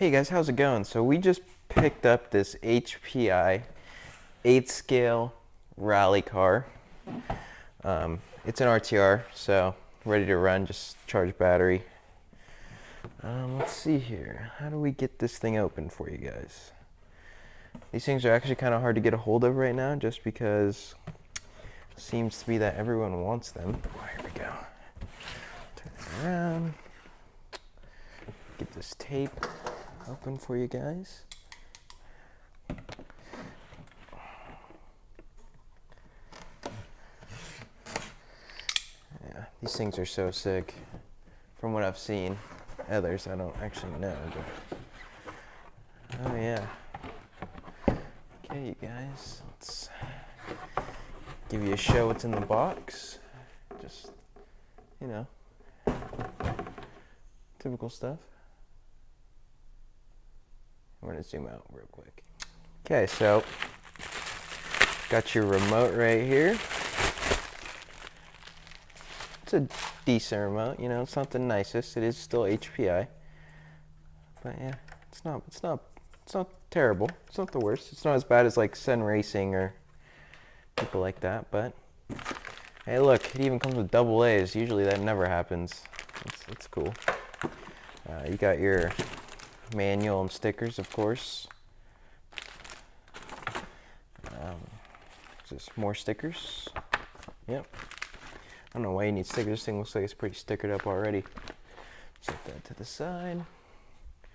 Hey guys, how's it going? So we just picked up this HPI 8 scale rally car. It's an RTR, so ready to run, just charge battery. Let's see here. How do we get this thing open for you guys? These things are actually kind of hard to get a hold of right now just because it seems to be that everyone wants them. Oh, here we go. Turn it around. Get this tape open for you guys. Yeah, these things are so sick. From what I've seen, others I don't actually know, but oh yeah. Okay, you guys, let's give you a show what's in the box. Just, you know, typical stuff. I'm gonna zoom out real quick. Okay, so got your remote right here. It's a decent remote, you know, it's not the nicest. It is still HPI, but yeah, it's not terrible. It's not the worst. It's not as bad as like Sun Racing or people like that, but hey, look, it even comes with double A's. Usually that never happens. It's cool. You got your manual and stickers, of course. Just more stickers. Yep. I don't know why you need stickers. This thing looks like it's pretty stickered up already. Set that to the side.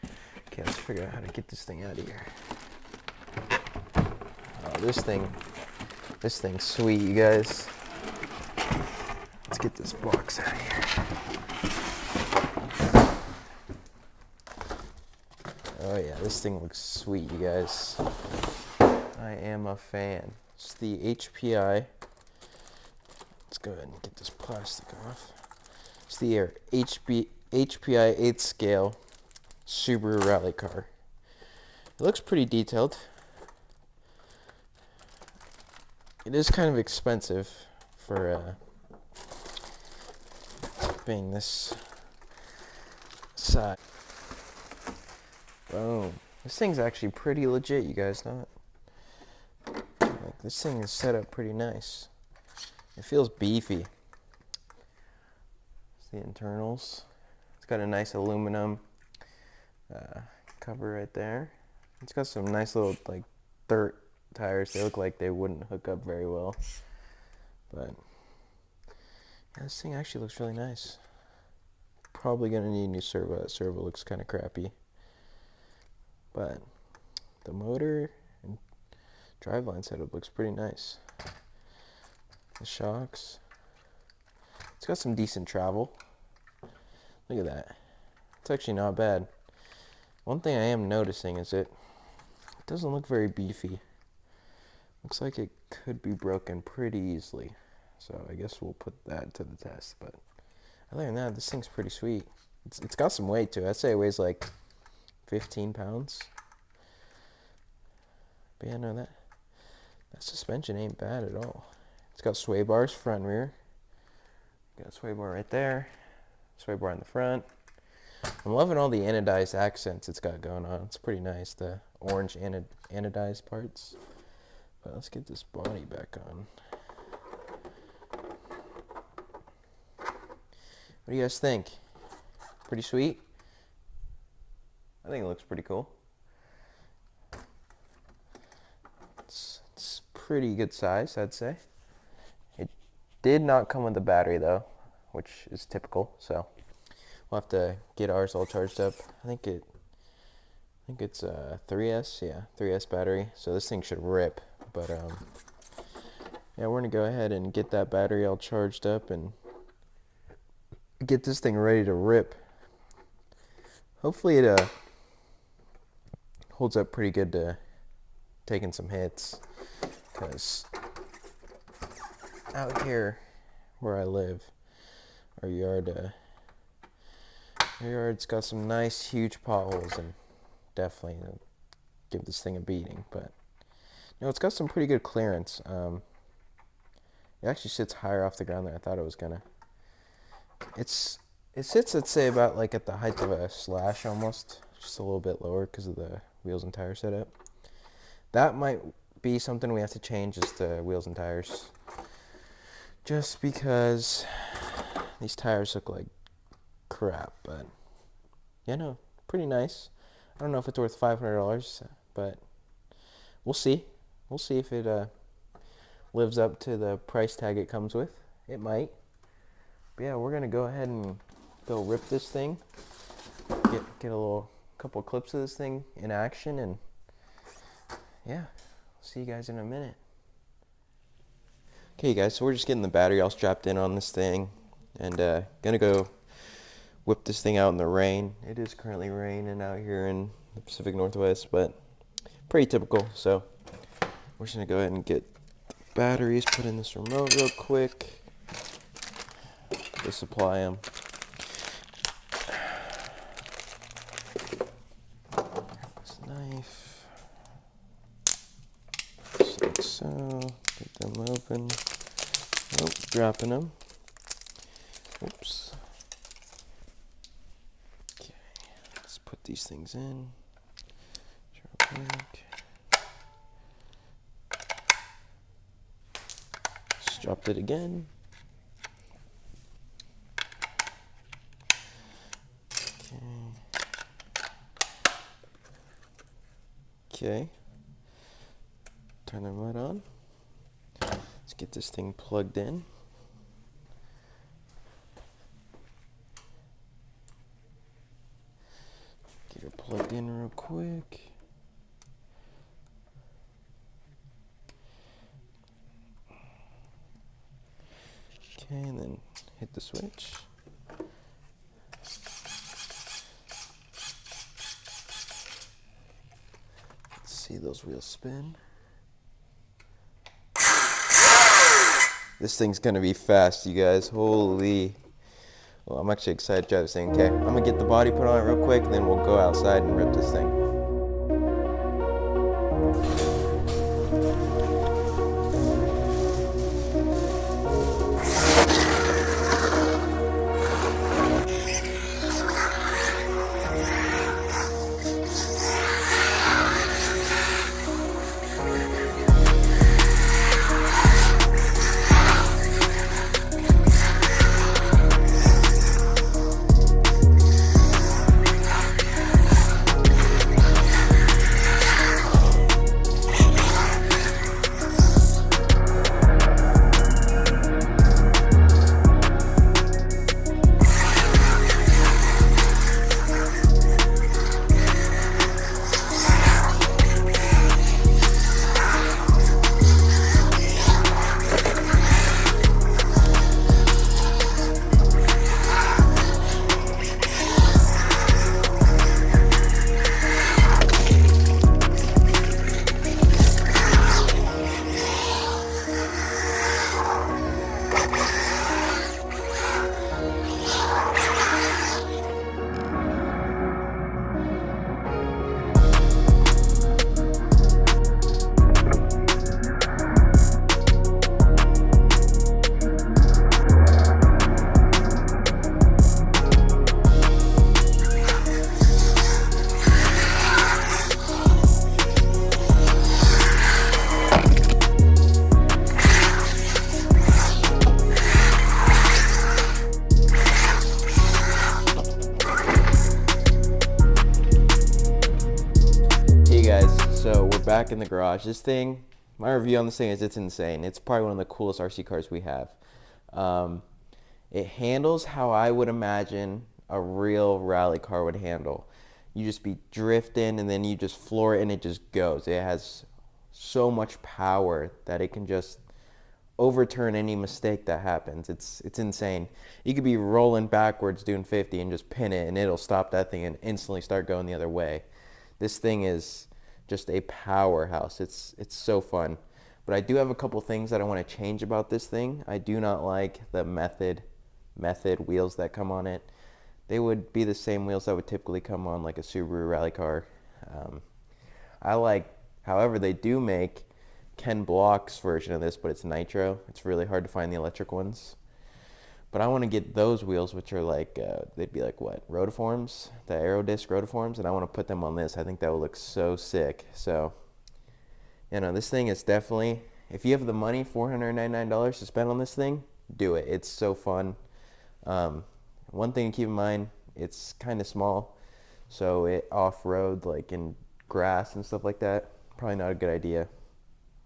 Okay, let's figure out how to get this thing out of here. Oh, this thing's sweet, you guys. Let's get this box out of here. Oh yeah, this thing looks sweet, you guys. I am a fan. It's the HPI. Let's go ahead and get this plastic off. It's the HPI 8 scale Subaru rally car. It looks pretty detailed. It is kind of expensive for being this size. Boom. This thing's actually pretty legit, you guys know it. Like, this thing is set up pretty nice. It feels beefy. It's the internals. It's got a nice aluminum cover right there. It's got some nice little like dirt tires. They look like they wouldn't hook up very well, but yeah, this thing actually looks really nice. Probably gonna need a new servo. That servo looks kind of crappy, but the motor and driveline setup looks pretty nice. The shocks. It's got some decent travel. Look at that. It's actually not bad. One thing I am noticing is it doesn't look very beefy. Looks like it could be broken pretty easily. So I guess we'll put that to the test. But other than that, this thing's pretty sweet. It's got some weight to it. I'd say it weighs like 15 pounds. But yeah, no, that suspension ain't bad at all. It's got sway bars front and rear. Got a sway bar right there. Sway bar in the front. I'm loving all the anodized accents it's got going on. It's pretty nice, the orange anodized parts. But let's get this body back on. What do you guys think? Pretty sweet? I think it looks pretty cool. It's pretty good size, I'd say. It did not come with a battery though, which is typical, so we'll have to get ours all charged up. I think it's a 3S, yeah, 3S battery. So this thing should rip, but yeah, we're gonna go ahead and get that battery all charged up and get this thing ready to rip. Hopefully it holds up pretty good to taking some hits, because out here where I live, our yard's got some nice huge potholes and definitely give this thing a beating. But you know, it's got some pretty good clearance. It actually sits higher off the ground than I thought it was gonna. It sits, I'd say, about like at the height of a slash almost. just a little bit lower because of the wheels and tire setup. That might be something we have to change, is the wheels and tires. Just because these tires look like crap, but yeah, no, pretty nice. I don't know if it's worth $500, but we'll see. We'll see if it lives up to the price tag it comes with. It might. But yeah, we're gonna go ahead and go rip this thing. Get a couple clips of this thing in action, and yeah, see you guys in a minute. Okay guys, so we're just getting the battery all strapped in on this thing, and gonna go whip this thing out in the rain. It is currently raining out here in the Pacific Northwest, but pretty typical. So we're just gonna go ahead and get the batteries put in this remote real quick. Just supply them. This knife, just like so. Get them open. Oh, dropping them. Oops. Okay, let's put these things in. Just dropped it again. Okay. Turn them right on. Let's get this thing plugged in. Get her plugged in real quick. Okay, and then hit the switch. Let's see those wheels spin. This thing's gonna be fast, you guys. Holy. Well, I'm actually excited to try this thing. Okay, I'm gonna get the body put on it real quick, and then we'll go outside and rip this thing. So we're back in the garage. This thing, my review on this thing is it's insane. It's probably one of the coolest RC cars we have. It handles how I would imagine a real rally car would handle. You just be drifting and then you just floor it and it just goes. It has so much power that it can just overturn any mistake that happens. It's insane. You could be rolling backwards doing 50 and just pin it and it'll stop that thing and instantly start going the other way. This thing is just a powerhouse. It's so fun. But I do have a couple things that I want to change about this thing. I do not like the method wheels that come on it. They would be the same wheels that would typically come on like a Subaru rally car. However, they do make Ken Block's version of this, but it's nitro. It's really hard to find the electric ones. But I want to get those wheels, which are like, they'd be like what, rotiforms, the aero disc rotiforms, and I want to put them on this. I think that would look so sick. So, you know, this thing is definitely, if you have the money, $499 to spend on this thing, do it. It's so fun. One thing to keep in mind, it's kind of small, so it off-road, like in grass and stuff like that, probably not a good idea.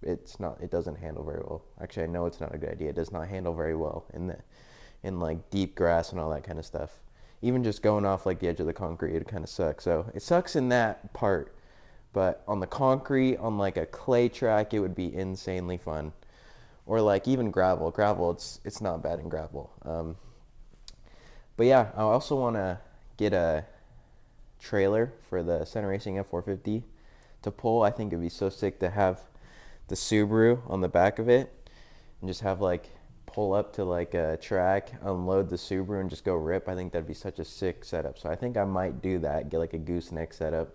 It doesn't handle very well. Actually, I know it's not a good idea. It does not handle very well in like deep grass and all that kind of stuff. Even just going off like the edge of the concrete, it kind of sucks. So it sucks in that part, but on the concrete, on like a clay track, it would be insanely fun. Or like even gravel. Gravel, it's not bad in gravel. But yeah, I also want to get a trailer for the Center Racing F450 to pull. I think it'd be so sick to have the Subaru on the back of it and just have like pull up to like a track, unload the Subaru and just go rip. I think that'd be such a sick setup. So I think I might do that, get like a gooseneck setup.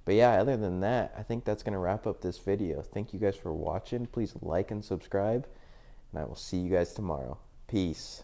But yeah, other than that, I think that's going to wrap up this video. Thank you guys for watching. Please like and subscribe, and I will see you guys tomorrow. Peace.